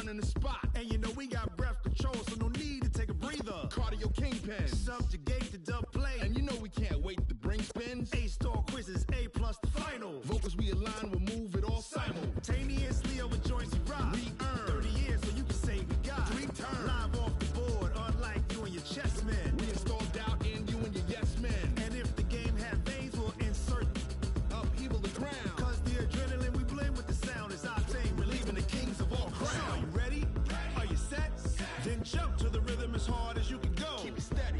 in the spot. And you know we got breath control, so no need to take a breather. Cardio kingpin, subjugate the dub play. And you know we can't wait to bring spins. A-star quizzes, A+ the final. Vocals we align, we'll move it all simultaneously over joints we rock. We earn 30 years, so you can say we got 3 turns. Live off the board, unlike you and your chess men. We install doubt in you and your yes men. And if the game had veins, we'll insert upheaval the ground. Cause the adrenaline we blend with the sound is our thing. Relieving the kings of all crowns. So are you ready? Are you set? Then jump to the rhythm as hard as you can go. Keep it steady,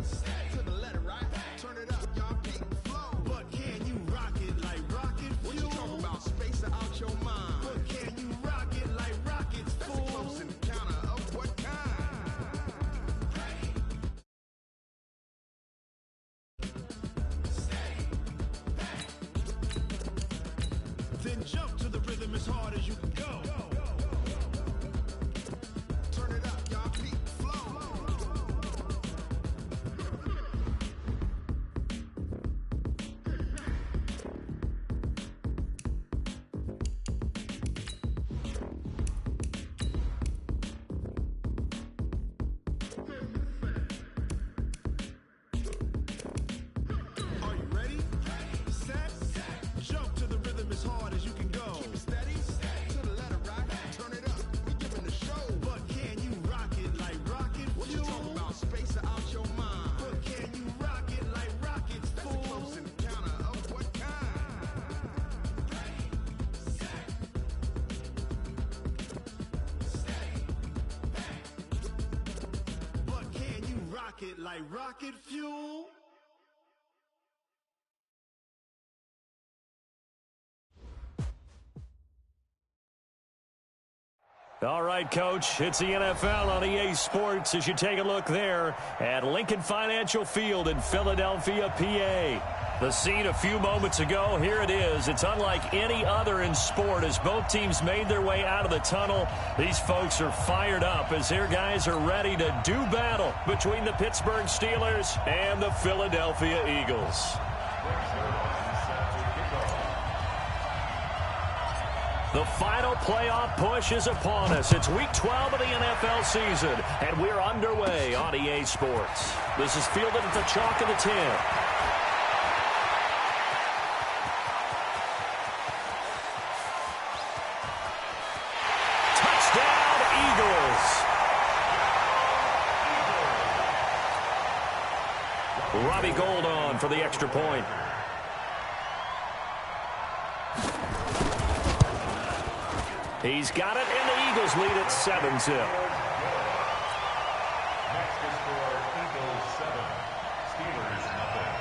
to the letter, right? Turn it up, y'all keep the flow. But can you rock it like rocket fuel? What you talking about? Space out your mind. But can you rock it like rockets, fool? That's a close encounter of what kind? Then jump to the rhythm as hard as you can go. Turn it up, y'all keep the flow. Are you ready? Set? Jump to the rhythm as hard as you can go. Keep it steady, to the letter, right? Turn it up, we giving the show. But can you rock it like rocket fuel? What you talking about? Space out your mind. But can you rock it like rockets, fool? That's a close encounter of what kind? But can you rock it like rocket fuel? All right, Coach, it's the NFL on EA Sports as you take a look there at Lincoln Financial Field in Philadelphia, PA. The scene a few moments ago, here it is. It's unlike any other in sport as both teams made their way out of the tunnel. These folks are fired up as their guys are ready to do battle between the Pittsburgh Steelers and the Philadelphia Eagles. The final playoff push is upon us. It's Week 12 of the NFL season, and we're underway on EA Sports. This is fielded at the chalk of the 10. Touchdown, Eagles. Robbie Gould on for the extra point. He's got it, and the Eagles lead at 7-0. Next is for Eagles 7, Steelers nothing.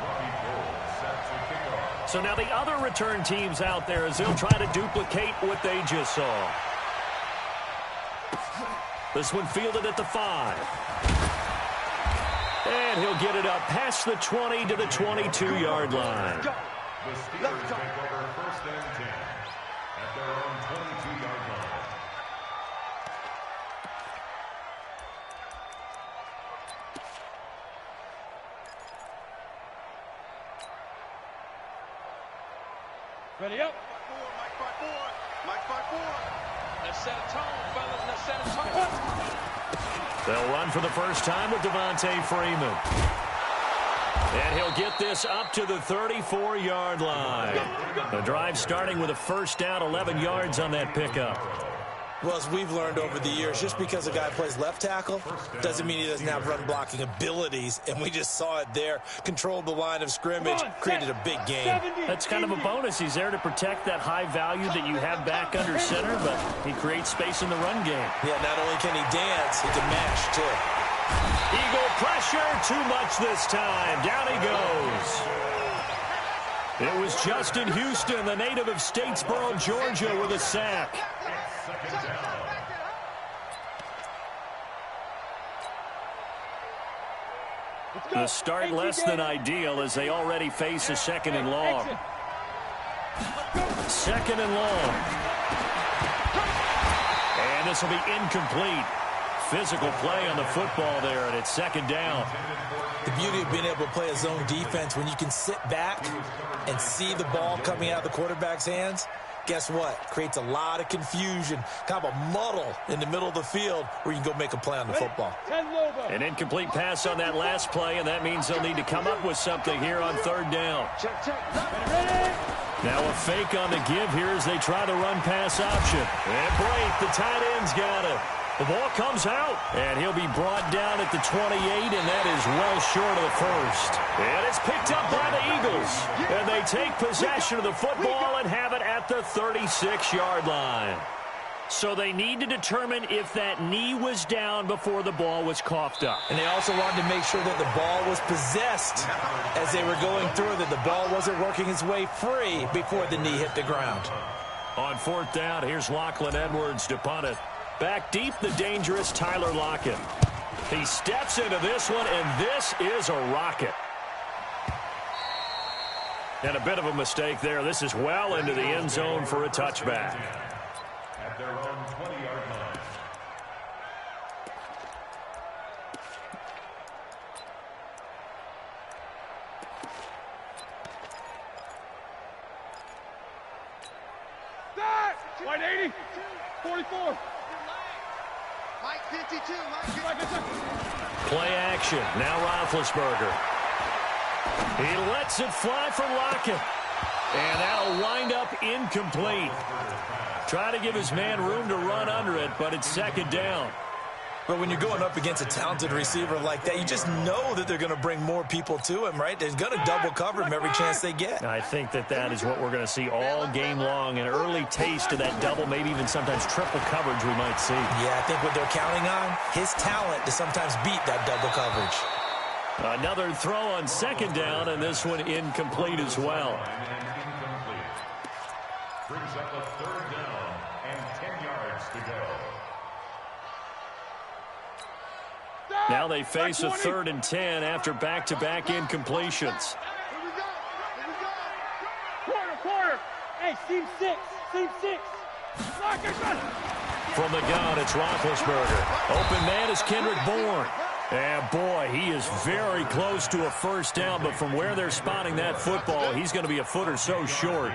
Robbie Gould set to kick off. So now the other return teams out there as they'll try to duplicate what they just saw. This one fielded at the 5. And he'll get it up past the 20 to the 22-yard line. The Steelers take over first and 10 at their own 22-yard line. Ready up. Mike 5-4. Let's set a tone, fellas. Let's set a tone. They'll run for the first time with Devontae Freeman. And he'll get this up to the 34-yard line. The drive starting with a first down, 11 yards on that pickup. Well, as we've learned over the years, just because a guy plays left tackle doesn't mean he doesn't have run blocking abilities. And we just saw it there. Controlled the line of scrimmage, created a big game. That's kind of a bonus. He's there to protect that high value that you have back under center, but he creates space in the run game. Yeah, not only can he dance, he can mash, too. Eagle pressure, too much this time. Down he goes. It was Justin Houston, the native of Statesboro, Georgia, with a sack. The start less than ideal as they already face a second and long. Second and long. And this will be incomplete. Physical play on the football there, and it's second down. The beauty of being able to play a zone defense when you can sit back and see the ball coming out of the quarterback's hands, guess what? Creates a lot of confusion, kind of a muddle in the middle of the field where you can go make a play on the football. An incomplete pass on that last play, and that means they'll need to come up with something here on third down. Now a fake on the give here as they try the run-pass option. And break, the tight end's got it. The ball comes out, and he'll be brought down at the 28, and that is well short of the first. And it's picked up by the Eagles, and they take possession of the football and have it at the 36-yard line. So they need to determine if that knee was down before the ball was coughed up. And they also wanted to make sure that the ball was possessed as they were going through, that the ball wasn't working its way free before the knee hit the ground. On fourth down, here's Lachlan Edwards to punt it. Back deep, the dangerous Tyler Lockett. He steps into this one, and this is a rocket. And a bit of a mistake there. This is well into the end zone for a touchback. At their own 20-yard line. Start! 180, 44. Mike 52, Mike 52. Play action. Now Roethlisberger. He lets it fly for Lockett. And that'll wind up incomplete. Try to give his man room to run under it, but it's second down. But when you're going up against a talented receiver like that, you just know that they're going to bring more people to him, right? They're going to double cover him every chance they get. I think that is what we're going to see all game long. An early taste of that double, maybe even sometimes triple coverage we might see. Yeah, I think what they're counting on, his talent to sometimes beat that double coverage. Another throw on second down, and this one incomplete as well. Brings up a third down and 10 yards to go. Now they face a 3rd and 10 after back-to-back incompletions. Here we go. Here we go. Quarter. Hey, seam 6. From the gun, it's Roethlisberger. Open man is Kendrick Bourne. And boy, he is very close to a first down, but from where they're spotting that football, he's going to be a foot or so short.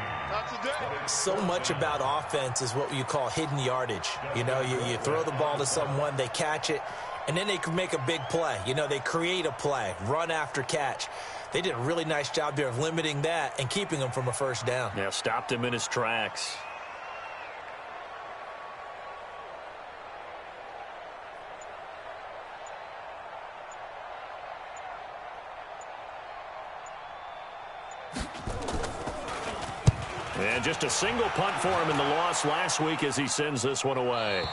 So much about offense is what you call hidden yardage. You know, you throw the ball to someone, they catch it, and then they can make a big play. You know, they create a play, run after catch. They did a really nice job there of limiting that and keeping him from a first down. Yeah, stopped him in his tracks. And just a single punt for him in the loss last week as he sends this one away.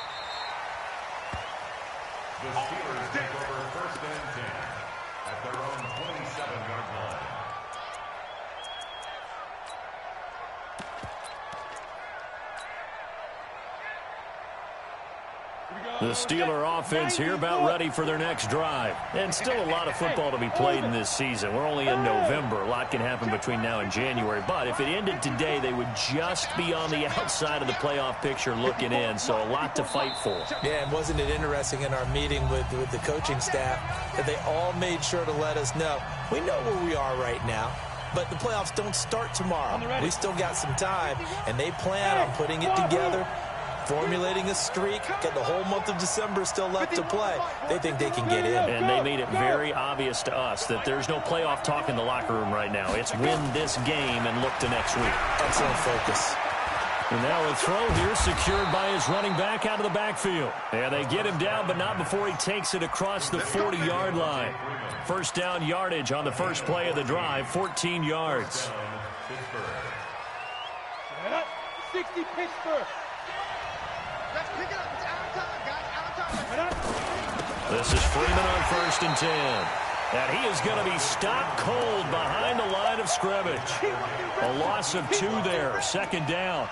The Steelers take over first and 10 at their own 27-yard line. The Steeler offense here about ready for their next drive. And still a lot of football to be played in this season. We're only in November. A lot can happen between now and January. But if it ended today, they would just be on the outside of the playoff picture looking in. So a lot to fight for. Yeah, and wasn't it interesting in our meeting with the coaching staff that they all made sure to let us know, we know where we are right now, but the playoffs don't start tomorrow. We still got some time, and they plan on putting it together, formulating a streak, got the whole month of December still left to play. They think they can get in. And they made it very obvious to us that there's no playoff talk in the locker room right now. It's win this game and look to next week. Excellent focus. And now a throw here secured by his running back out of the backfield. And they get him down, but not before he takes it across the 40-yard line. First down yardage on the first play of the drive, 14 yards. 60 Pittsburgh. Let's pick it up. It's out of time, guys. Out of time. This is Freeman on 1st and 10. And he is going to be stopped cold behind the line of scrimmage. A loss of 2 there, second down.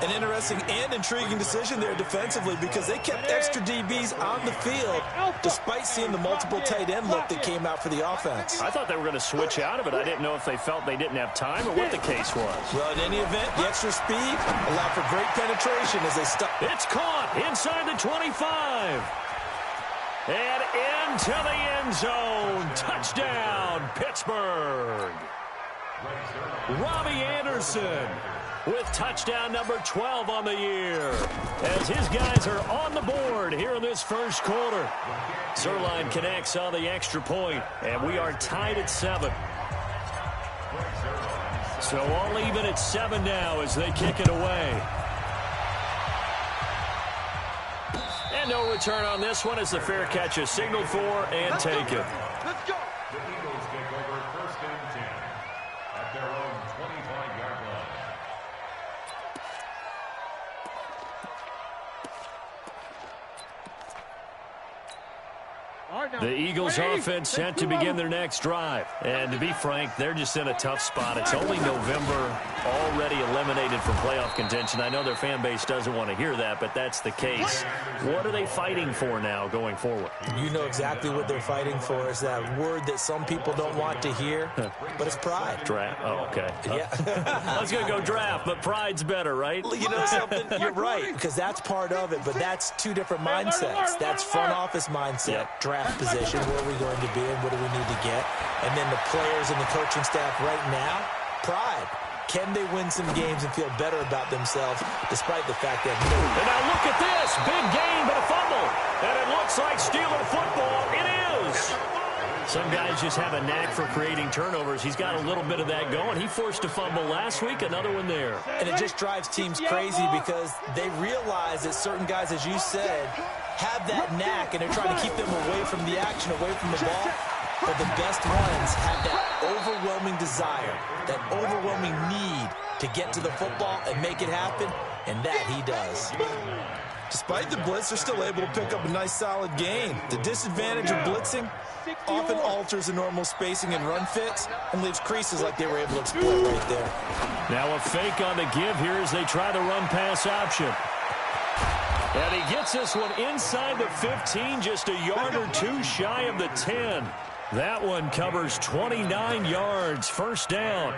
An interesting and intriguing decision there defensively because they kept extra DBs on the field despite seeing the multiple tight end look that came out for the offense. I thought they were going to switch out of it. I didn't know if they felt they didn't have time or what the case was. Well, in any event, the extra speed allowed for great penetration as they stuck. It's caught inside the 25. And into the end zone. Touchdown, Pittsburgh. Robbie Anderson with touchdown number 12 on the year. As his guys are on the board here in this first quarter. Zerline connects on the extra point, and we are tied at 7. So all even at 7 now as they kick it away. And no return on this one as the fair catch is signaled for and taken. Let's go. The Eagles take over first and 10 at their own 25-yard line. The Eagles offense set to begin their next drive. And to be frank, they're just in a tough spot. It's only November, already eliminated from playoff contention. I know their fan base doesn't want to hear that, but that's the case. What are they fighting for now going forward? You know exactly what they're fighting for. Is that word that some people don't want to hear, but it's pride. Draft. Oh, okay. Yeah. I was going to go draft, but pride's better, right? You know something? You're right, because that's part of it, but that's two different mindsets. That's front office mindset, draft position, where are we going to be and what do we need to get? And then the players and the coaching staff right now, pride. Can they win some games and feel better about themselves despite the fact that no. And now look at this. Big gain, but a fumble. And it looks like Steeler football. It is. Some guys just have a knack for creating turnovers. He's got a little bit of that going. He forced a fumble last week, another one there. And it just drives teams crazy because they realize that certain guys, as you said, have that knack, and they're trying to keep them away from the action, away from the ball. But the best ones have that overwhelming desire, that overwhelming need to get to the football and make it happen, and that he does. Despite the blitz, they're still able to pick up a nice solid gain. The disadvantage of blitzing often alters the normal spacing and run fits and leaves creases like they were able to exploit right there. Now a fake on the give here as they try the run-pass option. And he gets this one inside the 15, just a yard or two shy of the 10. That one covers 29 yards, first down.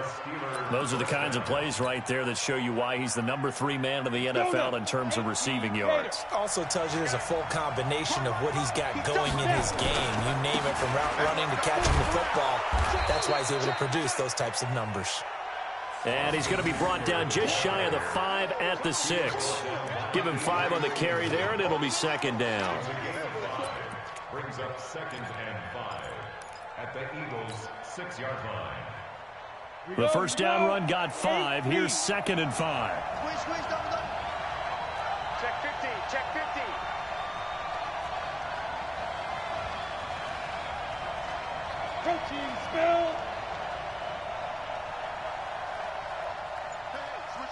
Those are the kinds of plays right there that show you why he's the number 3 man in the NFL in terms of receiving yards. Also tells you there's a full combination of what he's got going in his game. You name it, from route running to catching the football. That's why he's able to produce those types of numbers. And he's going to be brought down just shy of the 5 at the 6. Give him 5 on the carry there, and it'll be second down. Brings up second and 5 at the Eagles' 6-yard line. The first down run got 5. Here's second and 5. Squish, double. Check 50, check 50. Protein spill.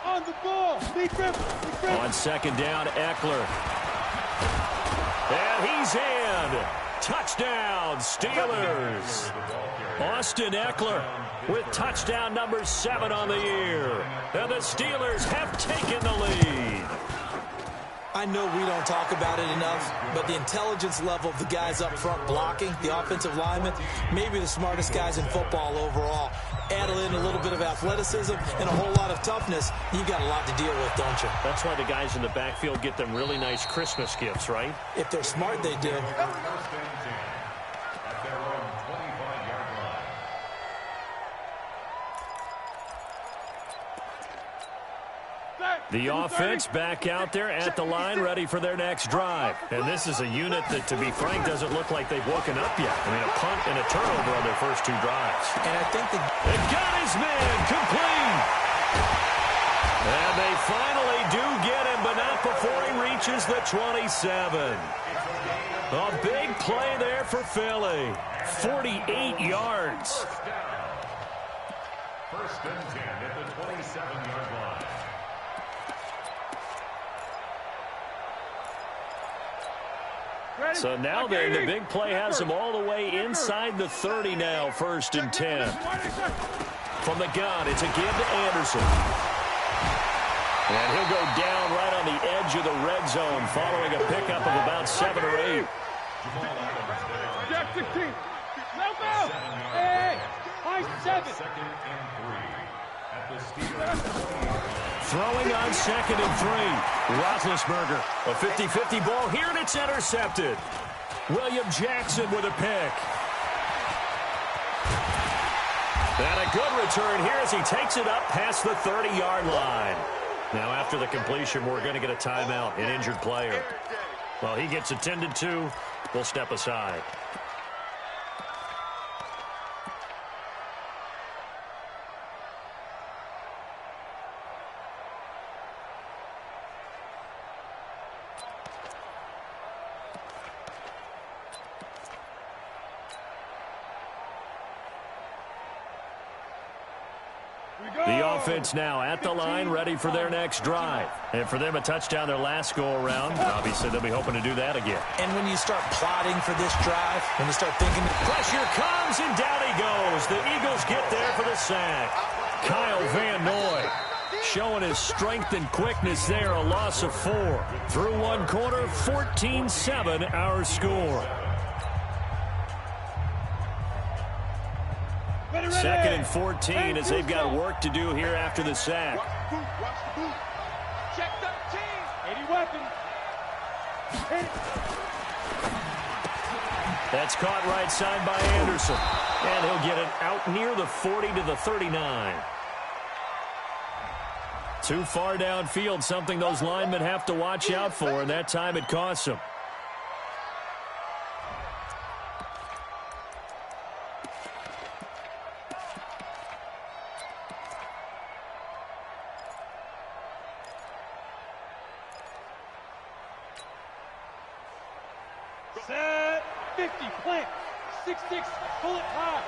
On the ball. Big rip. On second down, Eckler. And he's in. Touchdown, Steelers. Austin Eckler with touchdown number 7 on the year. And the Steelers have taken the lead. I know we don't talk about it enough, but the intelligence level of the guys up front blocking, the offensive linemen, maybe the smartest guys in football overall. Add in a little bit of athleticism and a whole lot of toughness, you got a lot to deal with, don't you? That's why the guys in the backfield get them really nice Christmas gifts, right? If they're smart, they do. First and 10 at their own 25-yard line. The offense back out there at the line, ready for their next drive. And this is a unit that, to be frank, doesn't look like they've woken up yet. I mean, a punt and a turnover on their first 2 drives. And I think They got his man complete. And they finally do get him, but not before he reaches the 27. A big play there for Philly. 48 yards. First and 10 at the 27-yard line. So now then, the big play has him all the way inside the 30 now, first and 10. From the gun, it's a give to Anderson. And he'll go down right on the edge of the red zone following a pickup of about 7 or 8. Jack 16. Now go. Hey, high 7. Second and 3 at the Steelers. Throwing on second and 3. Roethlisberger, a 50-50 ball here, and it's intercepted. William Jackson with a pick. And a good return here as he takes it up past the 30-yard line. Now, after the completion, we're going to get a timeout, an injured player. Well, he gets attended to. We'll step aside. The offense now at the line, ready for their next drive. And for them, a touchdown their last go-around. Obviously, they'll be hoping to do that again. And when you start plotting for this drive, when you start thinking... Pressure comes, and down he goes. The Eagles get there for the sack. Kyle Van Noy showing his strength and quickness there, a loss of 4. Through one quarter, 14-7 our score. Second and 14 as they've got work to do here after the sack. Check 13. 80 weapons. That's caught right side by Anderson. And he'll get it out near the 40 to the 39. Too far downfield, something those linemen have to watch out for, and that time it costs them. Set 50, plant, 6-6, pull it high.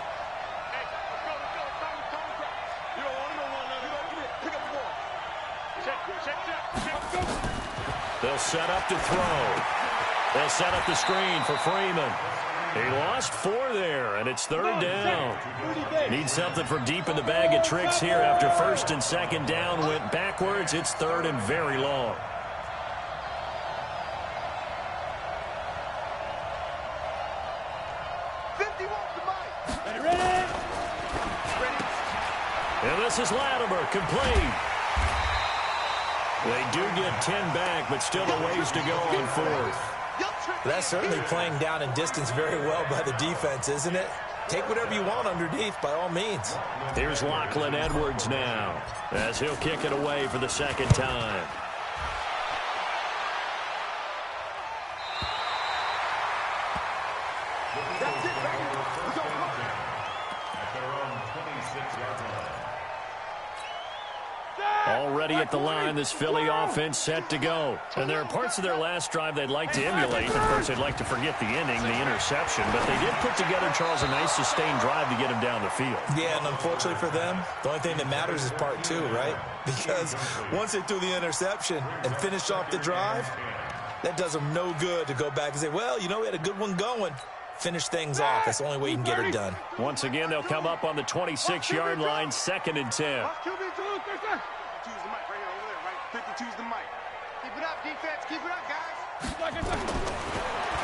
Hey, let's go, you don't want to go one level. Pick up the ball. Check, go. They'll set up to throw. They'll set up the screen for Freeman. He lost 4 there, and it's third down. Need something from deep in the bag of tricks here after first and second down went backwards. It's third and very long. And this is Latimer, complete. They do get 10 back, but still a ways to go on fourth. That's certainly playing down in distance very well by the defense, isn't it? Take whatever you want underneath, by all means. Here's Lachlan Edwards now, as he'll kick it away for the second time. Already at the line, this Philly offense set to go. And there are parts of their last drive they'd like to emulate. Of course, they'd like to forget the inning, the interception. But they did put together, Charles, a nice sustained drive to get him down the field. Yeah, and unfortunately for them, the only thing that matters is part 2, right? Because once they threw the interception and finished off the drive, that does them no good to go back and say, well, you know, we had a good one going. Finish things off. That's the only way you can get it done. Once again, they'll come up on the 26-yard line, 2nd and 10. Choose the mic. Keep it up, defense. Keep it up, guys.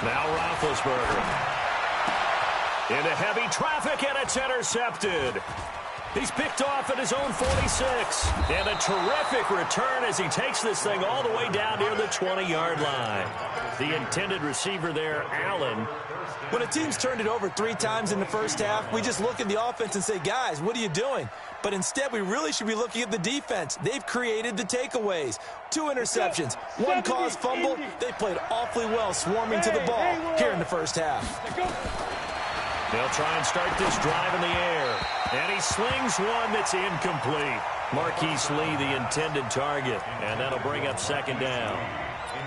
Now Roethlisberger. Into heavy traffic, and it's intercepted. He's picked off at his own 46. And a terrific return as he takes this thing all the way down near the 20-yard line. The intended receiver there, Allen. When a team's turned it over 3 times in the first half, we just look at the offense and say, guys, what are you doing? But instead, we really should be looking at the defense. They've created the takeaways. 2 interceptions, 1 caused fumble. They played awfully well swarming to the ball here in the first half. They'll try and start this drive in the air. And he slings one that's incomplete. Marquise Lee, the intended target. And that'll bring up 2nd down.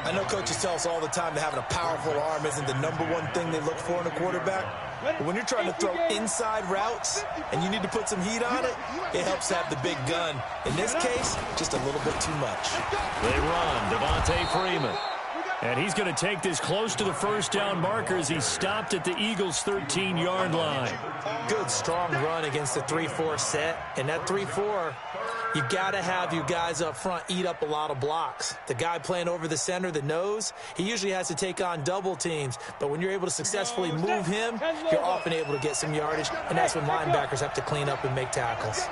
I know coaches tell us all the time that having a powerful arm isn't the #1 thing they look for in a quarterback. But when you're trying to throw inside routes and you need to put some heat on it, it helps to have the big gun. In this case, just a little bit too much. They run, Devontae Freeman. And he's going to take this close to the first down marker as he's stopped at the Eagles' 13-yard line. Good, strong run against the 3-4 set. And that 3-4, you got to have you guys up front eat up a lot of blocks. The guy playing over the center, the nose, he usually has to take on double teams. But when you're able to successfully move him, you're often able to get some yardage. And that's when linebackers have to clean up and make tackles.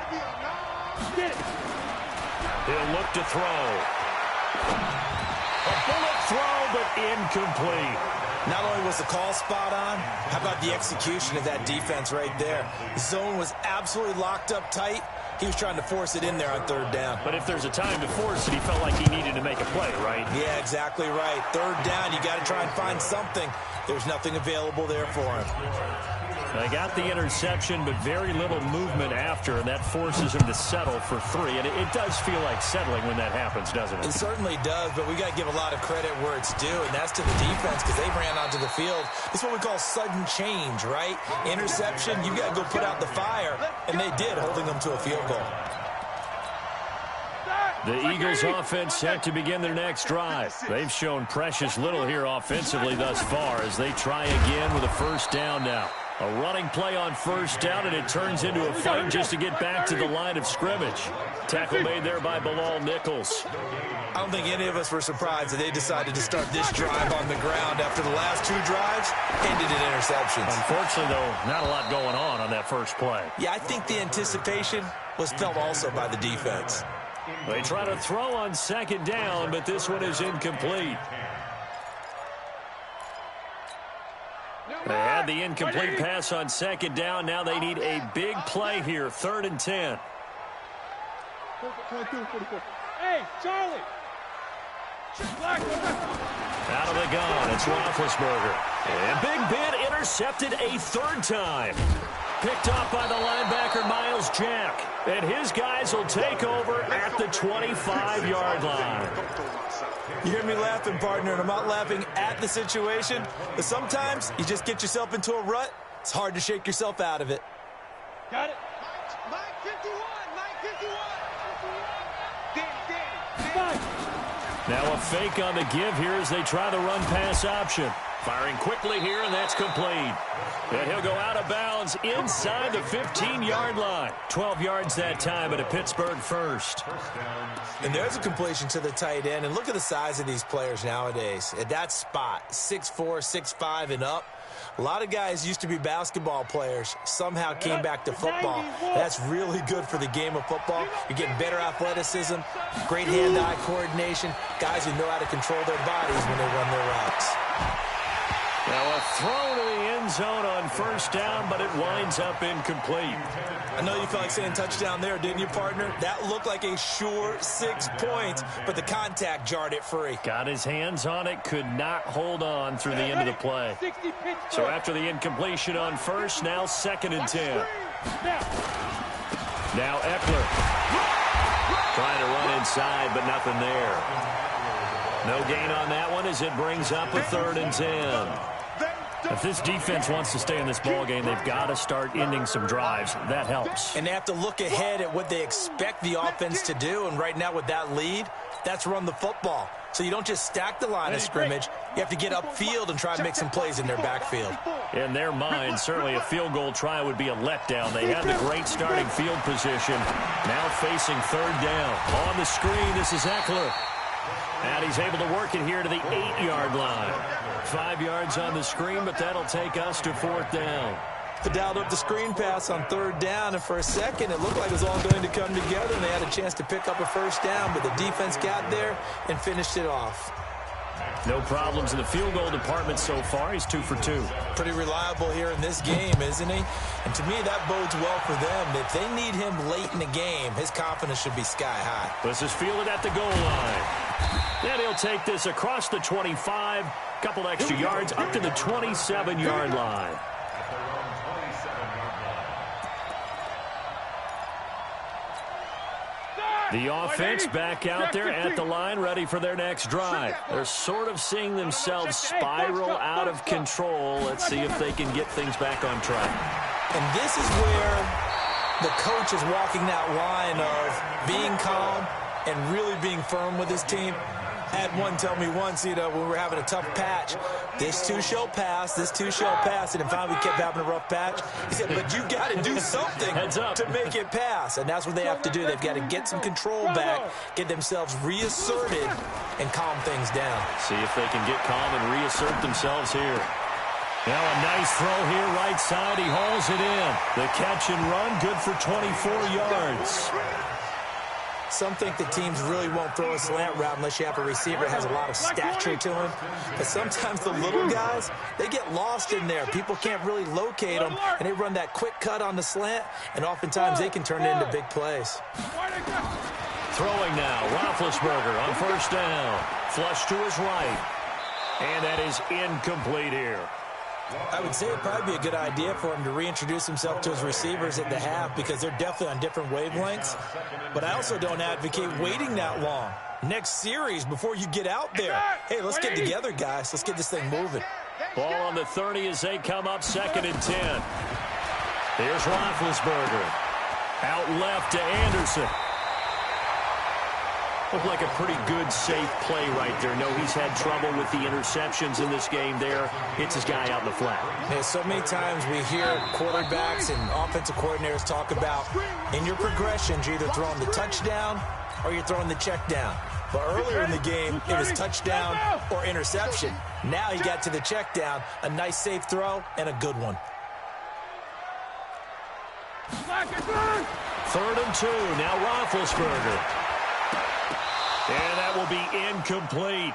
He'll look to throw. A bullet throw, but incomplete. Not only was the call spot on, how about the execution of that defense right there? The zone was absolutely locked up tight. He was trying to force it in there on third down. But if there's a time to force it, he felt like he needed to make a play, right? Yeah, exactly right. Third down, you got to try and find something. There's nothing available there for him. They got the interception, but very little movement after, and that forces him to settle for 3. And it does feel like settling when that happens, doesn't it? It certainly does, but we got to give a lot of credit where it's due, and that's to the defense because they ran onto the field. It's what we call sudden change, right? Interception, you got to go put out the fire, and they did, holding them to a field goal. The Eagles offense set to begin their next drive. They've shown precious little here offensively thus far as they try again with a first down now. A running play on first down, and it turns into a fight just to get back to the line of scrimmage. Tackle made there by Bilal Nichols. I don't think any of us were surprised that they decided to start this drive on the ground after the last 2 drives ended in interceptions. Unfortunately, though, not a lot going on that first play. Yeah, I think the anticipation was felt also by the defense. They try to throw on second down, but this one is incomplete. They had the incomplete pass on second down. Now they need a big play here, 3rd and 10. Hey, Charlie! Out of the gun, it's Roethlisberger. And Big Ben intercepted a 3rd time. Picked off by the linebacker, Miles Jack. And his guys will take over at the 25-yard line. You hear me laughing, partner, and I'm not laughing at the situation, but sometimes you just get yourself into a rut. It's hard to shake yourself out of it. Got it. Mike 51, Mike 51. Now a fake on the give here as they try the run-pass option. Firing quickly here, and that's complete. And he'll go out of bounds inside the 15-yard line. 12 yards that time, but a Pittsburgh first. And there's a completion to the tight end. And look at the size of these players nowadays. At that spot, 6'4", 6'5", and up. A lot of guys used to be basketball players, somehow came back to football. That's really good for the game of football. You're getting better athleticism, great hand-eye coordination, guys who know how to control their bodies when they run their routes. Now a throw to the end zone on first down, but it winds up incomplete. I know you felt like saying touchdown there, didn't you, partner? That looked like a sure 6 points, but the contact jarred it free. Got his hands on it, could not hold on through the end of the play. So after the incompletion on first, now 2nd and 10. Now Eckler. Trying to run inside, but nothing there. No gain on that one as it brings up a 3rd and 10. If this defense wants to stay in this ballgame, they've got to start ending some drives. That helps. And they have to look ahead at what they expect the offense to do. And right now with that lead, that's run the football. So you don't just stack the line of scrimmage. You have to get upfield and try and make some plays in their backfield. In their mind, certainly a field goal try would be a letdown. They had the great starting field position. Now facing 3rd down. On the screen, this is Eckler. And he's able to work it here to the 8-yard line. 5 yards on the screen, but that'll take us to 4th down. They dialed up the screen pass on 3rd down, and for a second it looked like it was all going to come together, and they had a chance to pick up a first down, but the defense got there and finished it off. No problems in the field goal department so far. He's 2 for 2. Pretty reliable here in this game, isn't he? And to me, that bodes well for them. If they need him late in the game, his confidence should be sky high. This is fielded at the goal line. And he'll take this across the 25, couple extra yards up to the 27-yard line. The offense back out there at the line, ready for their next drive. They're sort of seeing themselves spiral out of control. Let's see if they can get things back on track. And this is where the coach is walking that line of being calm and really being firm with his team. I had one tell me once, when we were having a tough patch, this too shall pass, this too shall pass, and then finally we kept having a rough patch. He said, but you got to do something to make it pass, and that's what they have to do. They've got to get some control back, get themselves reasserted, and calm things down. See if they can get calm and reassert themselves here. Now a nice throw here, right side. He hauls it in. The catch and run, good for 24 yards. Some think that teams really won't throw a slant route unless you have a receiver that has a lot of stature to him. But sometimes the little guys, they get lost in there. People can't really locate them, and they run that quick cut on the slant, and oftentimes they can turn it into big plays. Throwing now, Roethlisberger on first down. Flush to his right. And that is incomplete here. I would say it'd probably be a good idea for him to reintroduce himself to his receivers at the half because they're definitely on different wavelengths. But I also don't advocate waiting that long. Next series, before you get out there, hey, let's get together, guys. Let's get this thing moving. Ball on the 30 as they come up 2nd and 10. Here's Roethlisberger. Out left to Anderson. Looked like a pretty good, safe play right there. No, he's had trouble with the interceptions in this game there. Hits his guy out in the flat. Yeah, so many times we hear quarterbacks and offensive coordinators talk about in your progressions, you're either throwing the touchdown or you're throwing the check down. But earlier in the game, it was touchdown or interception. Now he got to the check down, a nice safe throw, and a good one. 3rd and 2. Now Roethlisberger. And that will be incomplete.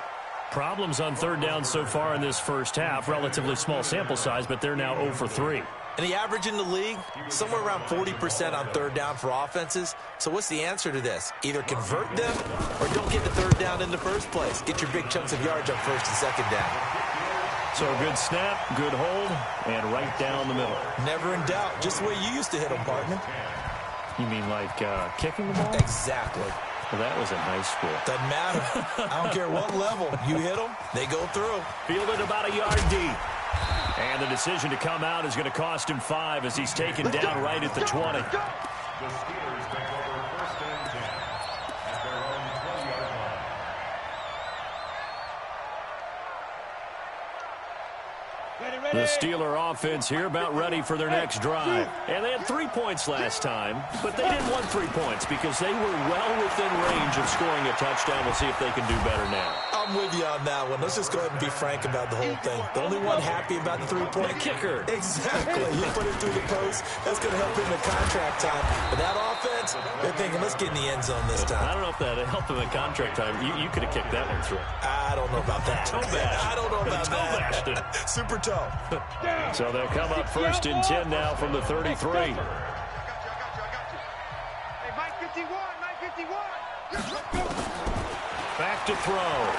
Problems on 3rd down so far in this first half. Relatively small sample size, but they're now 0 for 3. And the average in the league, somewhere around 40% on 3rd down for offenses. So what's the answer to this? Either convert them or don't get the 3rd down in the first place. Get your big chunks of yards on 1st and 2nd down. So a good snap, good hold, and right down the middle. Never in doubt. Just the way you used to hit them, partner. You mean like kicking the ball? Exactly. Well, that was in high school. Doesn't matter. I don't care what level. You hit them, they go through. Fielded about a yard deep. And the decision to come out is going to cost him 5 as he's taken down right at the 20. The Steelers take over 1st and 10 at their own 20-yard line. The Steeler offense here about ready for their next drive. And they had 3 points last time, but they didn't want 3 points because they were well within range of scoring a touchdown. We'll see if they can do better now. I'm with you on that one. Let's just go ahead and be frank about the whole thing. The only one happy about the 3-point kicker. Exactly. You put it through the post. That's going to help him in contract time. But that offense, they're thinking, let's get in the end zone this time. I don't know if that helped him in contract time. You could have kicked that one through. I don't know about that. Toe bash. I don't know about that. Super toe. So they'll come up 1st and 10 now from the 33. I got you. Hey, Mike 51, Mike 51. Back to throw.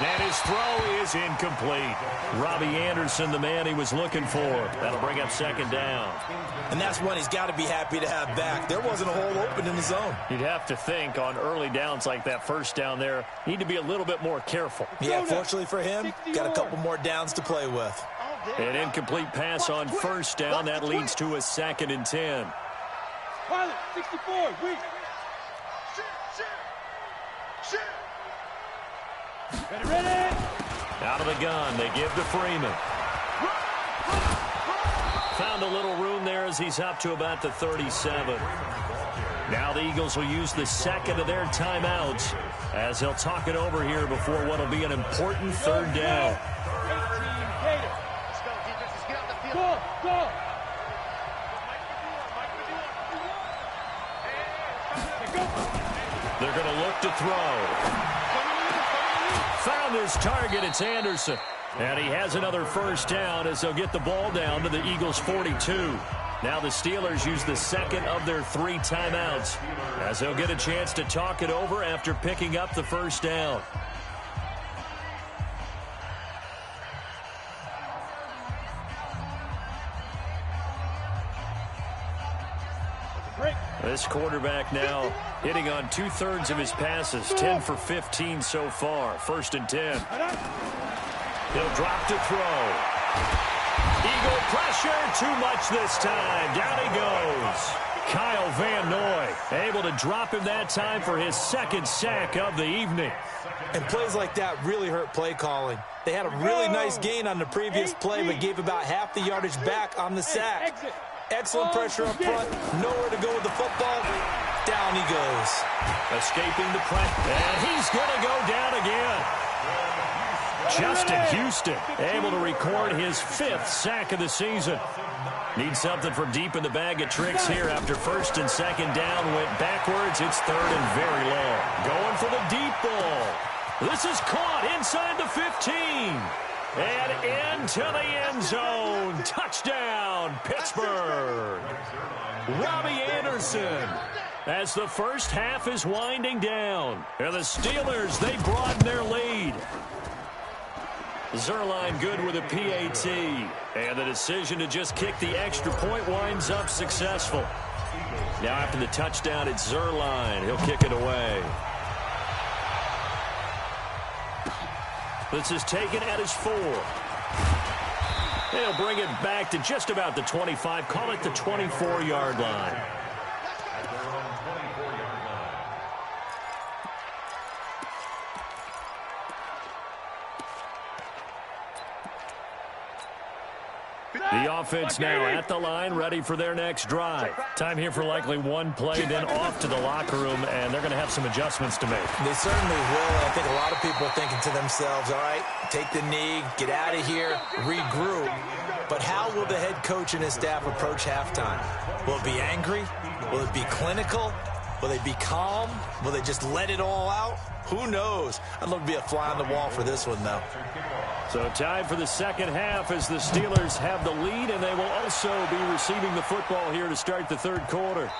And his throw is incomplete. Robbie Anderson, the man he was looking for. That'll bring up 2nd down. And that's one he's got to be happy to have back. There wasn't a hole open in the zone. You'd have to think on early downs like that 1st down there, need to be a little bit more careful. Yeah, fortunately for him, got a couple more downs to play with. An incomplete pass on 1st down. That leads to a 2nd and 10. Pilot, 64, weak. Shoot. Ready. Out of the gun, they give to Freeman. Found a little room there as he's up to about the 37. Now the Eagles will use the 2nd of their timeouts as they'll talk it over here before what will be an important 3rd down. Let's go, defenses. Get out the field. Go. They're going to look to throw. Found his target. It's Anderson. And he has another 1st down as they'll get the ball down to the Eagles' 42. Now the Steelers use the 2nd of their 3 timeouts as they'll get a chance to talk it over after picking up the 1st down. This quarterback now hitting on 2/3 of his passes, 10 for 15 so far. 1st and 10. He'll drop to throw. Eagle pressure, too much this time. Down he goes. Kyle Van Noy able to drop him that time for his 2nd sack of the evening. And plays like that really hurt play calling. They had a really nice gain on the previous play, but gave about half the yardage back on the sack. Excellent pressure up front. Nowhere to go with the football. Down he goes. Escaping the pressure. And he's going to go down again. Justin Houston able to record his 5th sack of the season. Need something from deep in the bag of tricks here after first and second down went backwards. It's third and very long. Going for the deep ball. This is caught inside the 15. And into the end zone. Touchdown, Pittsburgh. Robbie Anderson. As the first half is winding down. And the Steelers, they broaden their lead. Zerline good with a PAT. And the decision to just kick the extra point winds up successful. Now after the touchdown, it's Zerline. He'll kick it away. This is taken at his 4. They'll bring it back to just about the 25. Call it the 24-yard line. The offense now at the line, ready for their next drive. Time here for likely one play, then off to the locker room, and they're going to have some adjustments to make. They certainly will. I think a lot of people are thinking to themselves, all right, take the knee, get out of here, regroup. But how will the head coach and his staff approach halftime? Will it be angry? Will it be clinical? Will they be calm? Will they just let it all out? Who knows? I'd love to be a fly on the wall for this one, though. So time for the second half as the Steelers have the lead, and they will also be receiving the football here to start the third quarter.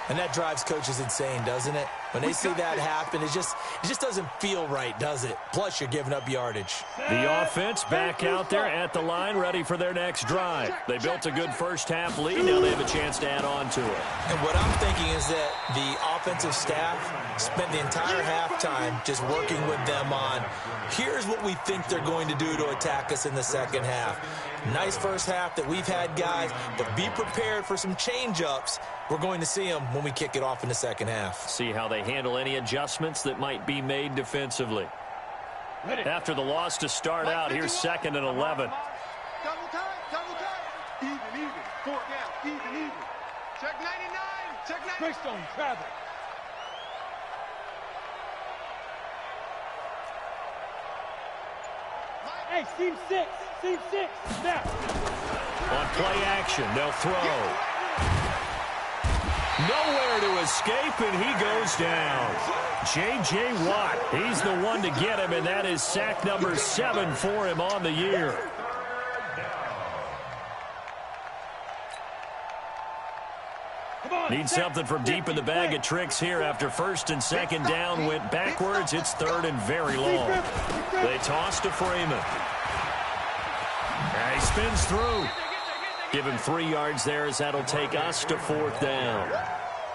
And that drives coaches insane, doesn't it? When they see that happen, it just doesn't feel right, does it? Plus, you're giving up yardage. The offense back out there at the line, ready for their next drive. They built a good first-half lead. Now they have a chance to add on to it. And what I'm thinking is that the offensive staff spent the entire halftime just working with them on, here's what we think they're going to do to attack us in the second half. Nice first half that we've had, guys, but be prepared for some change-ups. We're going to see them when we kick it off in the second half. See how they handle any adjustments that might be made defensively. After the loss to start out, here's 2nd and 11. Double time, double time. Even, 4 down, even. Check 99, check 99. Greystone travel. Hey, seam 6, now. On play action, they'll throw. Nowhere to escape, and he goes down. J.J. Watt, he's the one to get him, and that is sack number 7 for him on the year. Need something from deep in the bag of tricks here after first and second down went backwards. It's third and very long. They toss to Freeman. And he spins through. Give him 3 yards there as that'll take us to 4th down.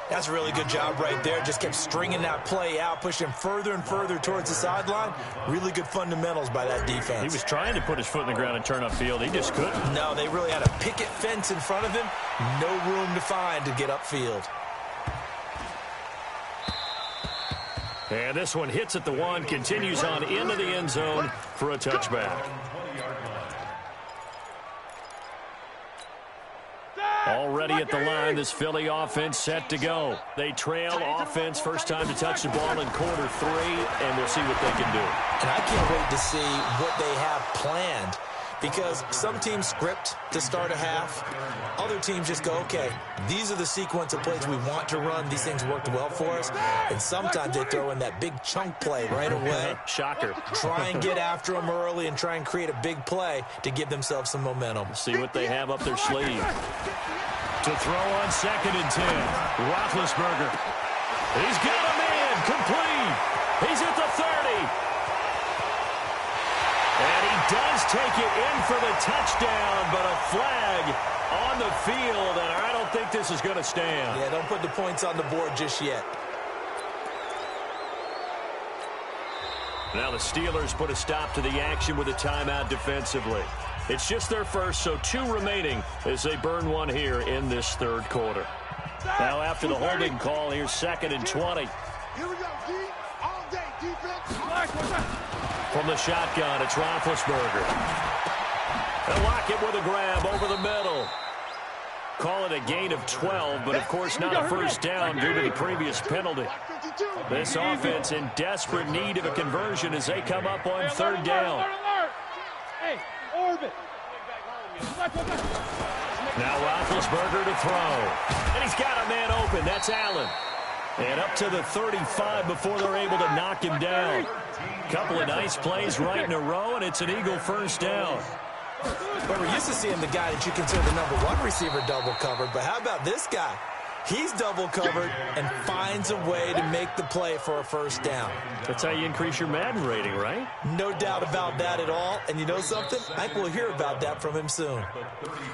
That's a really good job right there. Just kept stringing that play out, pushing further and further towards the sideline. Really good fundamentals by that defense. He was trying to put his foot in the ground and turn upfield. He just couldn't. No, they really had a picket fence in front of him. No room to find to get upfield. And this one hits at the 1, continues on into the end zone for a touchback. Already at the line, this Philly offense set to go. They trail offense, first time to touch the ball in quarter 3, and we'll see what they can do. And I can't wait to see what they have planned, because some teams script to start a half. Other teams just go, okay, these are the sequence of plays we want to run. These things worked well for us. And sometimes they throw in that big chunk play right away. Shocker. Try and get after them early and try and create a big play to give themselves some momentum. See what they have up their sleeve. To throw on 2nd and 10. Roethlisberger. He's got a man. Complete. He's at the 30. And he does take it in for the touchdown, but a flag on the field, and I don't think this is going to stand. Yeah, don't put the points on the board just yet. Now the Steelers put a stop to the action with a timeout defensively. It's just their first, so 2 remaining as they burn one here in this third quarter. Now after the holding call, here's 2nd and 20. Here we go, D. All day, defense. From the shotgun, it's Roethlisberger. And Lockett with a grab over the middle. Call it a gain of 12, but of course not a first down due to the previous penalty. This offense in desperate need of a conversion as they come up on 3rd down. Hey, Orbit. Now Roethlisberger to throw. And he's got a man open. That's Allen. And up to the 35 before they're able to knock him down. Couple of nice plays right in a row, and it's an Eagle first down. But we're used to seeing the guy that you consider the #1 receiver double covered. But how about this guy? He's double covered and finds a way to make the play for a first down. That's how you increase your Madden rating, right? No doubt about that at all. And you know something? I think we'll hear about that from him soon.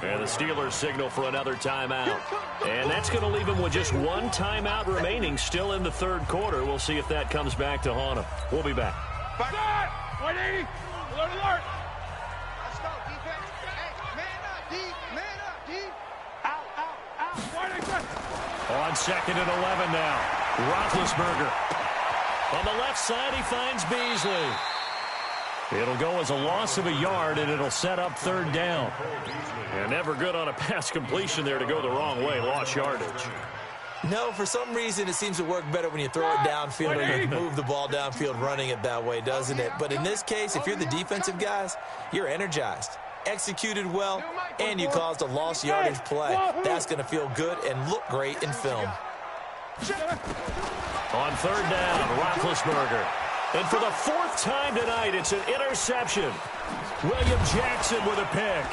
And the Steelers signal for another timeout. And that's going to leave them with just one timeout remaining still in the third quarter. We'll see if that comes back to haunt them. We'll be back. Back. 180. Alert, alert. Let's go, defense. Hey, man up, D. Man up, D. Out, out, out. Wide exit. On 2nd and 11 now. Roethlisberger. On the left side, he finds Beasley. It'll go as a loss of a yard, and it'll set up third down. And never good on a pass completion there to go the wrong way. Lost yardage. No, for some reason, it seems to work better when you throw it downfield or you move the ball downfield running it that way, doesn't it? But in this case, if you're the defensive guys, you're energized, executed well, and you caused a lost yardage play. That's going to feel good and look great in film. On third down, Roethlisberger. And for the 4th time tonight, it's an interception. William Jackson with a pick.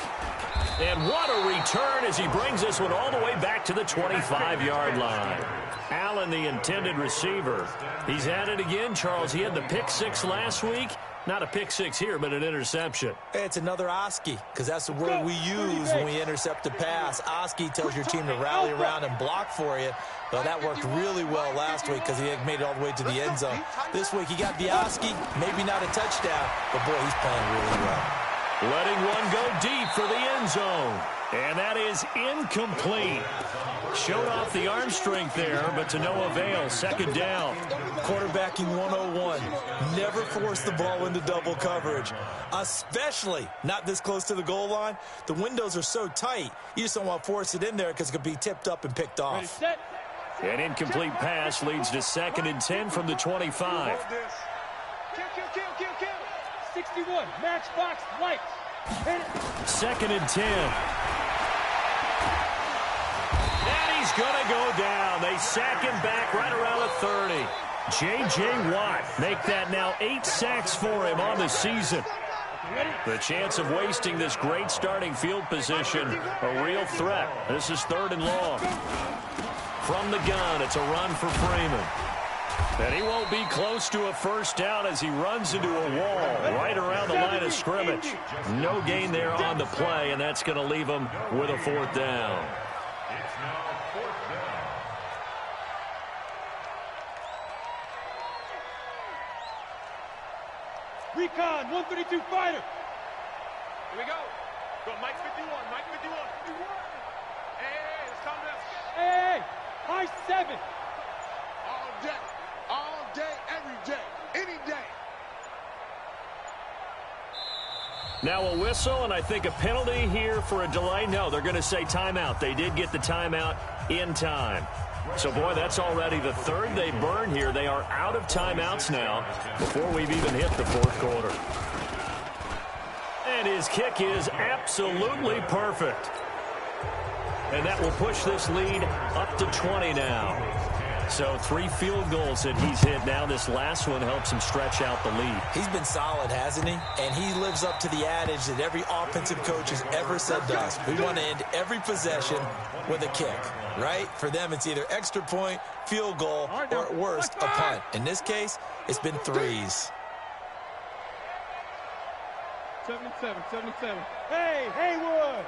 And what a return as he brings this one all the way back to the 25-yard line. Allen, the intended receiver. He's at it again, Charles. He had the pick 6 last week. Not a pick 6 here, but an interception. It's another Oski, because that's the word we use when we intercept a pass. Oski tells your team to rally around and block for you. Well, that worked really well last week because he had made it all the way to the end zone. This week he got the Oski, maybe not a touchdown, but boy, he's playing really well. Letting one go deep for the end zone. And that is incomplete. Showed off the arm strength there, but to no avail. 2nd down. Quarterbacking 101. Never force the ball into double coverage, especially not this close to the goal line. The windows are so tight, you just don't want to force it in there because it could be tipped up and picked off. An incomplete pass leads to 2nd and 10 from the 25. Kill, kill, kill, kill, kill. 61, matchbox lights. 2nd and 10. And he's going to go down. They sack him back right around the 30. J.J. Watt make that now 8 sacks for him on the season. The chance of wasting this great starting field position, a real threat. This is 3rd and long. From the gun, it's a run for Freeman. And he won't be close to a first down as he runs into a wall right around the line of scrimmage. No gain there on the play, and that's going to leave him with a 4th down. It's now 4th down. Recon, 132 fighter. Here we go. Go, Mike 51, Mike 51. Hey, let's calm down. Hey, high 7. All day, every day, any day. Now a whistle, and I think a penalty here for a delay. No, they're going to say timeout. They did get the timeout in time. So, boy, that's already the 3rd they burn here. They are out of timeouts now before we've even hit the 4th quarter. And his kick is absolutely perfect. And that will push this lead up to 20 now. So 3 field goals that he's hit now. This last one helps him stretch out the lead. He's been solid, hasn't he? And he lives up to the adage that every offensive coach has ever said to us. We want to end every possession with a kick, right? For them, it's either extra point, field goal, or at worst, a punt. In this case, it's been 3s. 77. Hey, Haywood.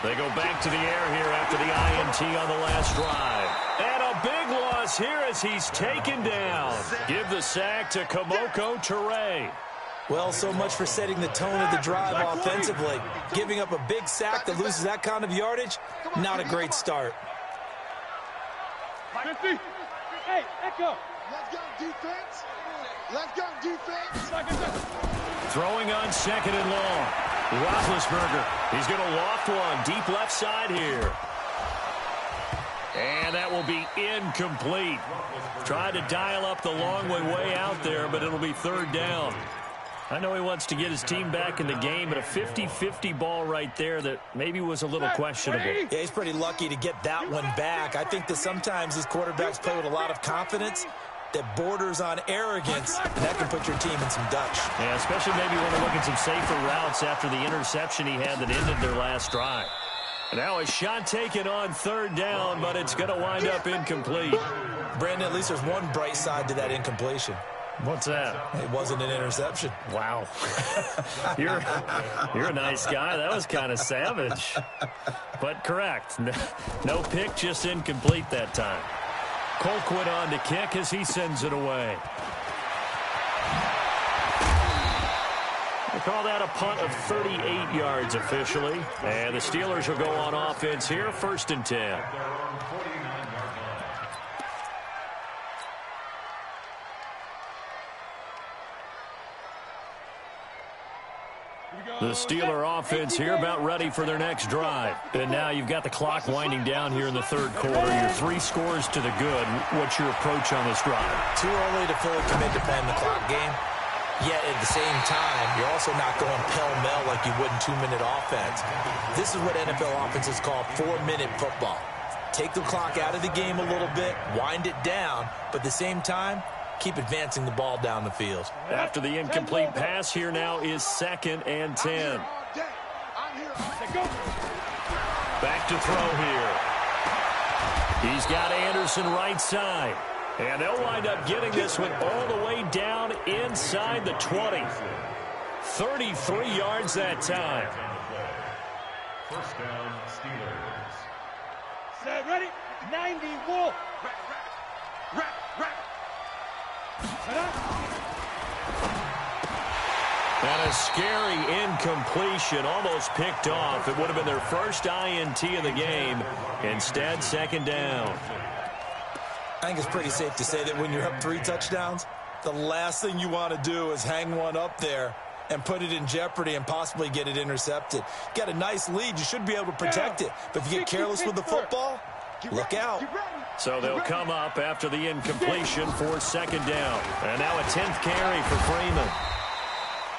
They go back to the air here after the INT on the last drive. And a big loss here as he's taken down. Give the sack to Kamoko Toure. Well, so much for setting the tone of the drive offensively. Giving up a big sack that loses that kind of yardage, not a great start. 50. Hey, Echo. Let's go, defense. Let's go, defense. Throwing on 2nd and long. Roethlisberger. He's going to loft one deep left side here. And that will be incomplete. Tried to dial up the long way out there, but it'll be 3rd down. I know he wants to get his team back in the game, but a 50-50 ball right there that maybe was a little questionable. Yeah, he's pretty lucky to get that one back. I think that sometimes these quarterbacks play with a lot of confidence that borders on arrogance, and that can put your team in some Dutch. Yeah, especially maybe when they're looking some safer routes after the interception he had that ended their last drive. Now a shot taken on third down, but it's going to wind up incomplete. Brandon, at least there's one bright side to that incompletion. What's that? It wasn't an interception. Wow. You're a nice guy. That was kind of savage. But correct. No pick, just incomplete that time. Colquitt on to kick as he sends it away. They call that a punt of 38 yards officially. And the Steelers will go on offense here, 1st and 10. The Steeler offense here about ready for their next drive. And now you've got the clock winding down here in the third quarter. Your 3 scores to the good. What's your approach on this drive? Too early to fully commit to playing the clock game. Yet at the same time, you're also not going pell-mell like you would in 2-minute offense. This is what NFL offenses call 4-minute football. Take the clock out of the game a little bit, wind it down, but at the same time, keep advancing the ball down the field. After the incomplete pass, here now is 2nd and 10. Back to throw here. He's got Anderson right side. And they'll wind up getting this one all the way down inside the 20. 33 yards that time. 1st down, Steelers. Set, ready? 90, Wolf. And a scary incompletion, almost picked off. It would have been their first INT of the game. Instead, 2nd down. I think it's pretty safe to say that when you're up 3 touchdowns, the last thing you want to do is hang one up there and put it in jeopardy and possibly get it intercepted. You got a nice lead. You should be able to protect it. But if you get careless with the football, look out. So they'll come up after the incompletion for 2nd down. And now a 10th carry for Freeman.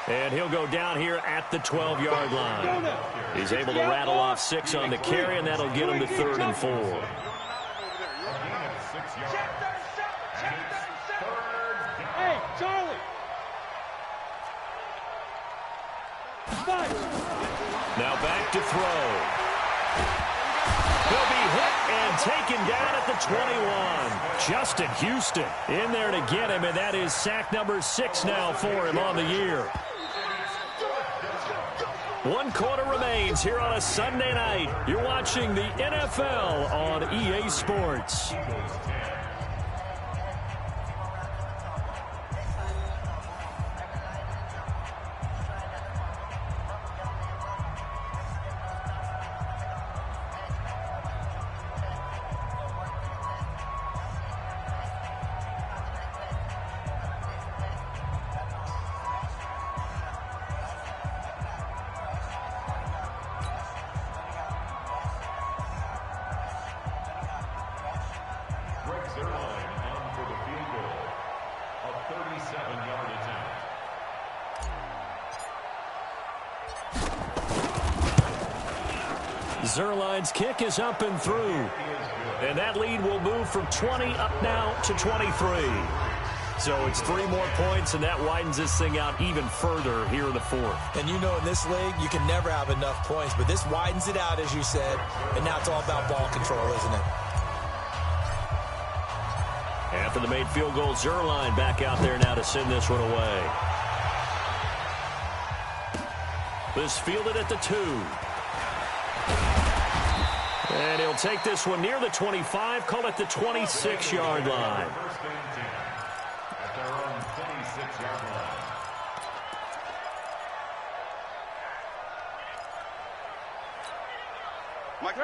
And he'll go down here at the 12-yard line. He's able to rattle off 6 on the carry, and that'll get him to 3rd and 4. Hey, Charlie. Now back to throw. He'll be hit and taken down at the 21. Justin Houston in there to get him, and that is sack number 6 now for him on the year. 1 quarter remains here on a Sunday night. You're watching the NFL on EA Sports. Zerline's kick is up and through. And that lead will move from 20 up now to 23. So it's 3 more points, and that widens this thing out even further here in the 4th. And you know in this league, you can never have enough points. But this widens it out, as you said. And now it's all about ball control, isn't it? After the made field goal, Zerline back out there now to send this one away. This fielded at the 2. And he'll take this one near the 25, call it the 26-yard line. At their own 26-yard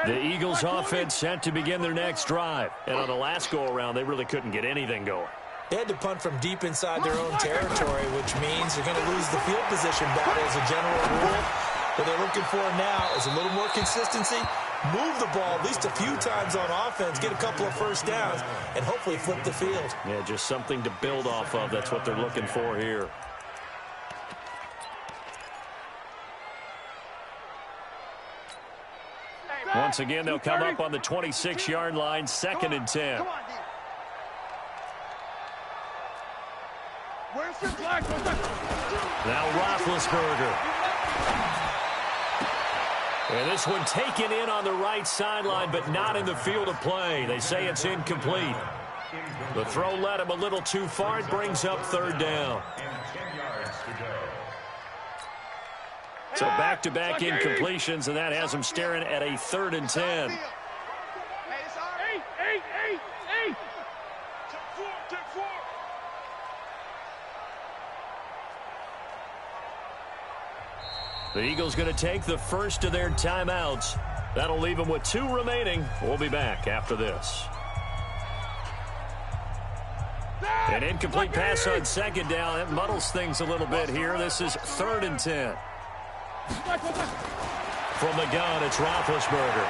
line. The Eagles offense set to begin their next drive. And on the last go-around, they really couldn't get anything going. They had to punt from deep inside their own territory, which means they're going to lose the field position battle as a general rule. What they're looking for now is a little more consistency, move the ball at least a few times on offense, get a couple of first downs, and hopefully flip the field. Yeah, just something to build off of. That's what they're looking for here. Once again, they'll come up on the 26-yard line, 2nd and 10. Come on, D. Where's your flag? Now Roethlisberger. And this one taken in on the right sideline, but not in the field of play. They say it's incomplete. The throw led him a little too far. It brings up 3rd down. So back-to-back incompletions, and that has him staring at a 3rd and 10. Hey. Take four. The Eagles going to take the first of their timeouts. That'll leave them with 2 remaining. We'll be back after this. An incomplete pass on 2nd down. That muddles things a little bit here. This is 3rd and 10. From the gun, it's Roethlisberger.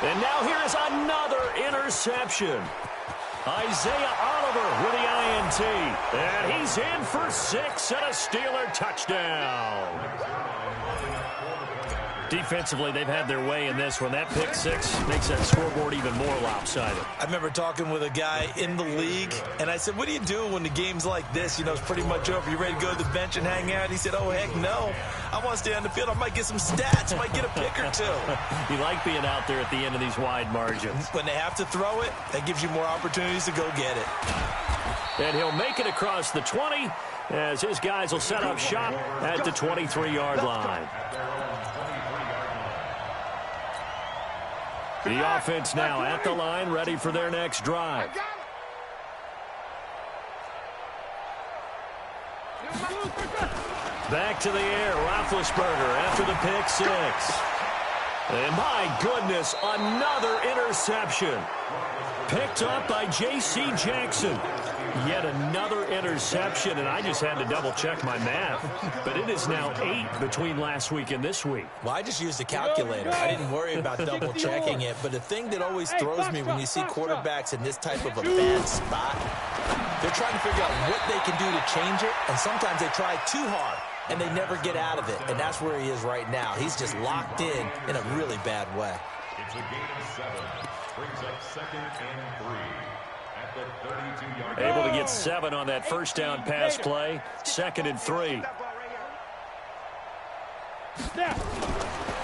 And now here's another interception. Isaiah Oliver with the INT. And he's in for 6 and a Steeler touchdown. Defensively, they've had their way in this one. That pick 6 makes that scoreboard even more lopsided. I remember talking with a guy in the league, and I said, what do you do when the game's like this? You know, it's pretty much over. You ready to go to the bench and hang out? He said, oh, heck no. I want to stay on the field. I might get some stats. I might get a pick or 2. You like being out there at the end of these wide margins. When they have to throw it, that gives you more opportunities to go get it. And he'll make it across the 20 as his guys will set up shop at the 23-yard line. The offense now at the line, ready for their next drive. Back to the air, Roethlisberger after the pick 6. And my goodness, another interception. Picked up by J.C. Jackson. Yet another interception, and I just had to double-check my math. But it is now 8 between last week and this week. Well, I just used a calculator. I didn't worry about double-checking it. But the thing that always throws me when you see quarterbacks in this type of a bad spot, they're trying to figure out what they can do to change it, and sometimes they try too hard, and they never get out of it. And that's where he is right now. He's just locked in a really bad way. It's a gain of 7. Brings up 2nd and 3. At the 32-yard line. Able to get 7 on that first down pass play. 2nd and 3.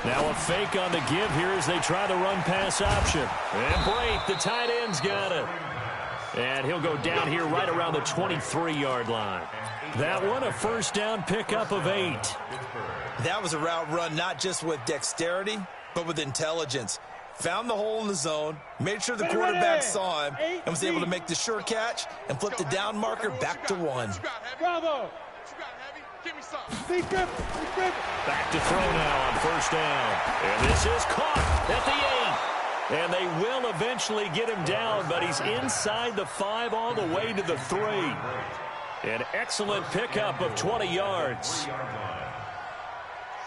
Now a fake on the give here as they try the run pass option. And Brate, the tight end's got it. And he'll go down here right around the 23-yard line. That one, a first down pickup of 8. That was a route run not just with dexterity, but with intelligence. Found the hole in the zone, made sure the quarterback saw him, and was able to make the sure catch and flip the down marker back to 1. Bravo. Give me some. Back to throw now on first down. And this is caught at the 8. And they will eventually get him down, but he's inside the 5 all the way to the 3. An excellent pickup of 20 yards.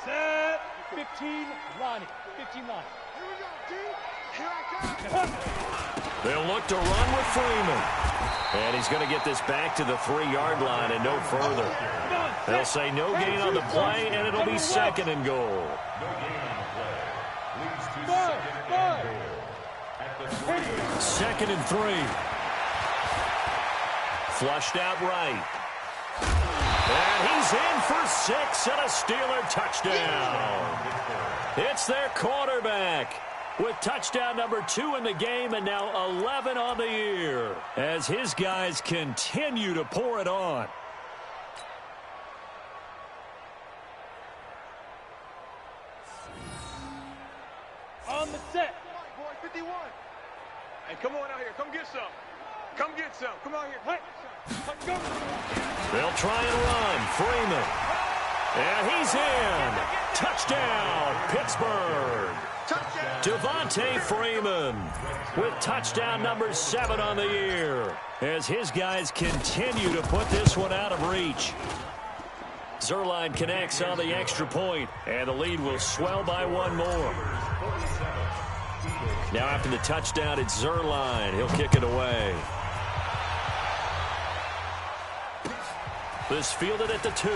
Set. 15 line. 15 line. They'll look to run with Freeman. And he's going to get this back to the 3-yard line and no further. They'll say no gain on the play, and it'll be 2nd and goal. No gain on the play. Leads to 2nd and goal. At the 3. 2nd and 3. Flushed out right. And he's in for 6 and a Steeler touchdown. It's their quarterback with touchdown number 2 in the game and now 11 on the year as his guys continue to pour it on. On the set. Boy, 51. Hey, come on out here. Come get some. Come get some. Come out here. Hey. Go. They'll try and run. Freeman. And he's in. Touchdown, Pittsburgh. Touchdown. Devontae Freeman with touchdown number 7 on the year as his guys continue to put this one out of reach. Zuerlein connects on the extra point, and the lead will swell by 1 more. Now after the touchdown, it's Zuerlein. He'll kick it away. This fielded at the 2.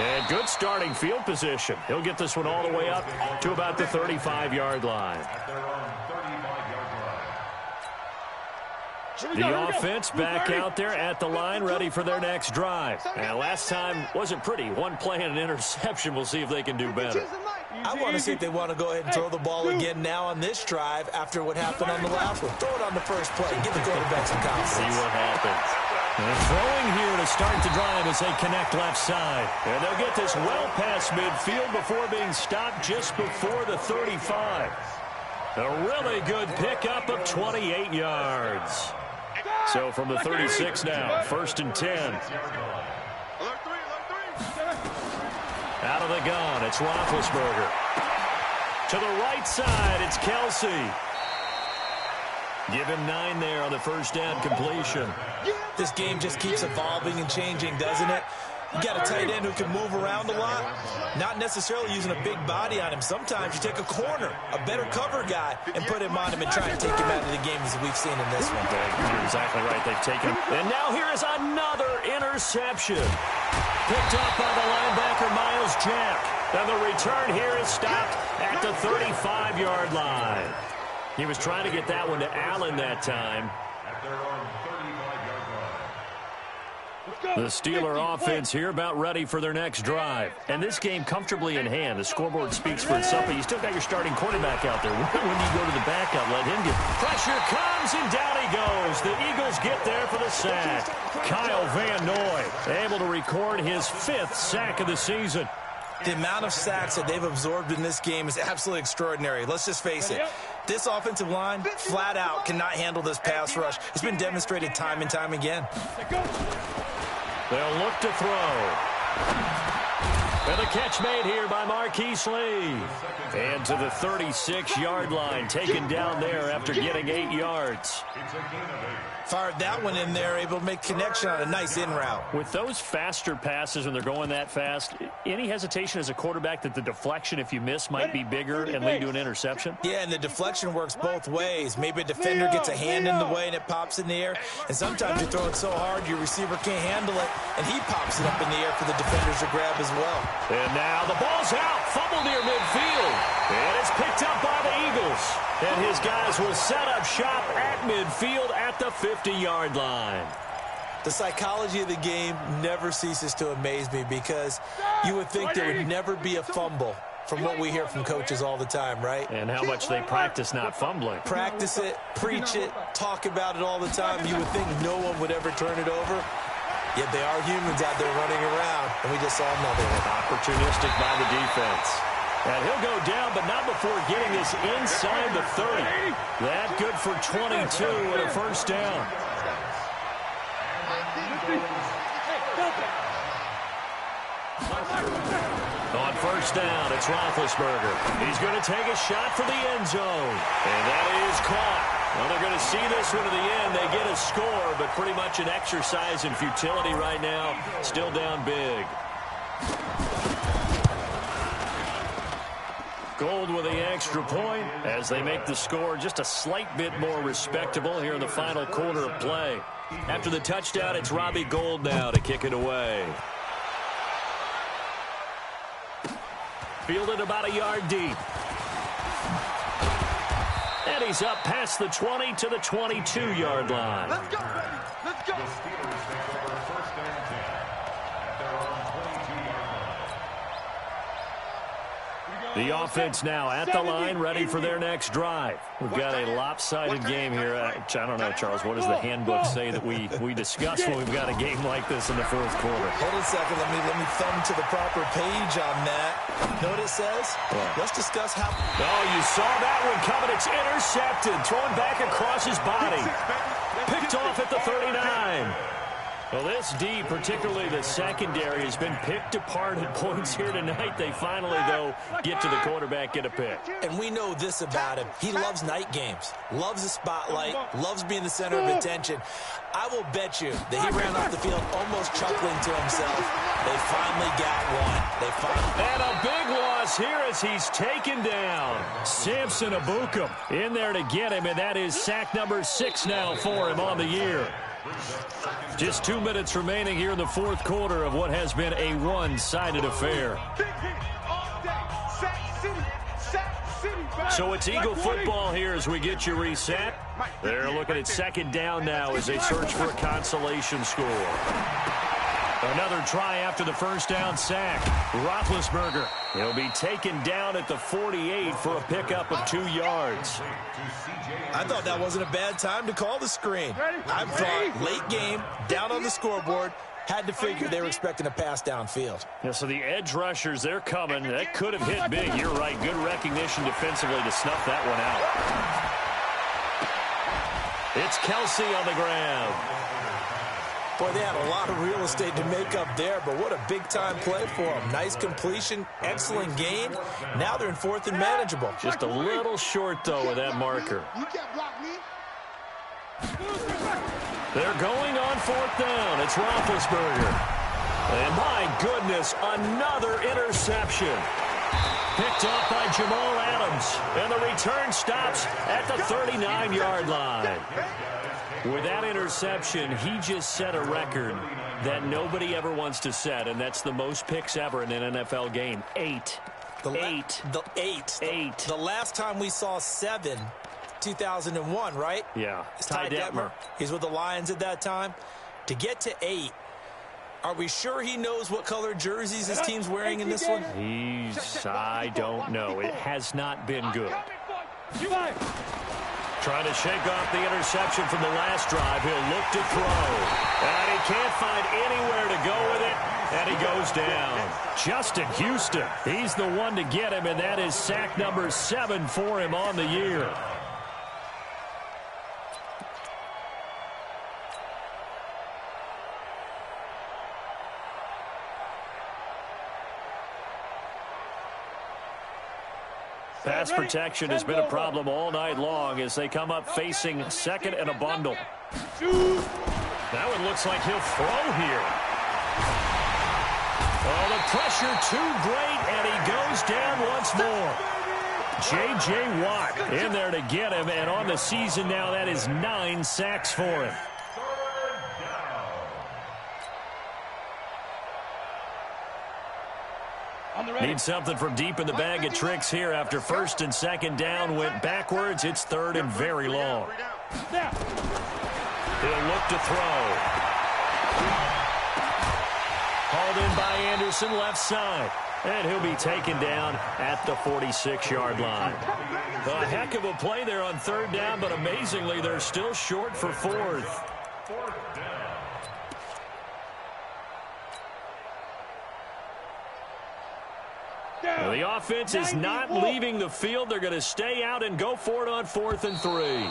And good starting field position. He'll get this one all the way up to about the 35-yard line. At their own 35-yard line. The offense back out there at the line, ready for their next drive. And last time wasn't pretty. One play and an interception. We'll see if they can do better. I want to see if they want to go ahead and throw the ball again now on this drive after what happened on the last one. Throw it on the first play. Give the quarterback some confidence. See what happens. And throwing here to start the drive as they connect left side. And they'll get this well past midfield before being stopped just before the 35. A really good pickup of 28 yards. So from the 36 now, 1st and 10. Out of the gun, it's Roethlisberger. To the right side, it's Kelsey. Give him 9 there on the first down completion. This game just keeps evolving and changing, doesn't it? You got a tight end who can move around a lot, not necessarily using a big body on him. Sometimes you take a corner, a better cover guy, and put him on him and try and take him out of the game as we've seen in this one. You're exactly right. They've taken him. And now here is another interception. Picked up by the linebacker, Miles Jack. And the return here is stopped at the 35-yard line. He was trying to get that one to Allen that time. At their own 35-yard line. The Steeler offense here about ready for their next drive. And this game comfortably in hand. The scoreboard speaks for itself, but you still got your starting quarterback out there. When you go to the backup, let him get... Pressure comes, and down he goes. The Eagles get there for the sack. Kyle Van Noy able to record his 5th sack of the season. The amount of sacks that they've absorbed in this game is absolutely extraordinary. Let's just face it. This offensive line, flat out, cannot handle this pass rush. It's been demonstrated time and time again. They'll look to throw. And the catch made here by Marquise Lee. And to the 36-yard line, taken down there after getting 8 yards. It's a gain of 8. Fired that one in there, able to make connection on a nice in route. With those faster passes when they're going that fast, any hesitation as a quarterback that the deflection, if you miss, might be bigger and lead to an interception? Yeah, and the deflection works both ways. Maybe a defender gets a hand in the way and it pops in the air. And sometimes you throw it so hard your receiver can't handle it, and he pops it up in the air for the defenders to grab as well. And now the ball's out, fumbled near midfield. And it's picked up by the Eagles. And his guys will set up shop at midfield at the 50-yard line. The psychology of the game never ceases to amaze me because you would think there would never be a fumble from what we hear from coaches all the time, right? And how much they practice not fumbling. Practice it, preach it, talk about it all the time. You would think no one would ever turn it over. Yet they are humans out there running around, and we just saw another one. Opportunistic by the defense. And he'll go down, but not before getting this inside the 30. That good for 22 and a first down. On first down, it's Roethlisberger. He's going to take a shot for the end zone. And that is caught. Well, they're going to see this one to the end. They get a score, but pretty much an exercise in futility right now. Still down big. Gold with the extra point as they make the score just a slight bit more respectable here in the final quarter of play. After the touchdown, it's Robbie Gould now to kick it away. Fielded about a yard deep. And he's up past the 20 to the 22-yard line. Let's go, baby. Let's go. The Steelers take over 1st and 10 at their own 22-yard line. The offense now at the line, ready for their next drive. We've got a lopsided game here. I don't know, Charles, what does the handbook say that we discuss when we've got a game like this in the 4th quarter? Hold on a second. Let me thumb to the proper page on that. Know what it says? What? Let's discuss how... Oh, you saw that one coming. It's intercepted. Thrown back across his body. Picked off at the 39. Well, this D, particularly the secondary, has been picked apart at points here tonight. They finally, though, get to the quarterback, get a pick. And we know this about him. He loves night games, loves the spotlight, loves being the center of attention. I will bet you that he ran off the field almost chuckling to himself. They finally got one. And a big loss here as he's taken down. Samson Ebukam in there to get him, and that is sack number 6 now for him on the year. Just 2 minutes remaining here in the fourth quarter of what has been a one-sided affair. Big hit all day. Sack City. Sack City. So it's Eagle football here as we get you reset. They're looking at second down now as they search for a consolation score. Another try after the first down sack. Roethlisberger. He'll be taken down at the 48 for a pickup of 2 yards. I thought that wasn't a bad time to call the screen. I thought late game, down on the scoreboard, had to figure they were expecting a pass downfield. Yeah, so the edge rushers, they're coming. That could have hit big. You're right. Good recognition defensively to snuff that one out. It's Kelsey on the ground. Boy, they had a lot of real estate to make up there, but what a big-time play for them. Nice completion, excellent gain. Now they're in fourth and manageable. Just a little short, though, with that marker. You can't block me. They're going on fourth down. It's Roethlisberger. And my goodness, another interception. Picked off by Jamal Adams. And the return stops at the 39-yard line. With that interception, he just set a record that nobody ever wants to set, and that's the most picks ever in an NFL game. 8. The last time we saw 7, 2001, right? Yeah. It's Ty Detmer. He's with the Lions at that time. To get to 8, are we sure he knows what color jerseys his team's wearing in this one? I don't know. It has not been good. Trying to shake off the interception from the last drive. He'll look to throw. And he can't find anywhere to go with it. And he goes down. Justin Houston. He's the one to get him, and that is sack number 7 for him on the year. Pass protection has been a problem all night long as they come up facing second and a bundle. That one looks like he'll throw here. Oh, the pressure too great, and he goes down once more. J.J. Watt in there to get him, and on the season now, that is 9 sacks for him. Need something from deep in the bag of tricks here after first and second down went backwards. It's third and very long. He'll look to throw. Hauled in by Anderson, left side. And he'll be taken down at the 46-yard line. A heck of a play there on third down, but amazingly, they're still short for fourth. The offense is not leaving the field. They're going to stay out and go for it on 4th and 3.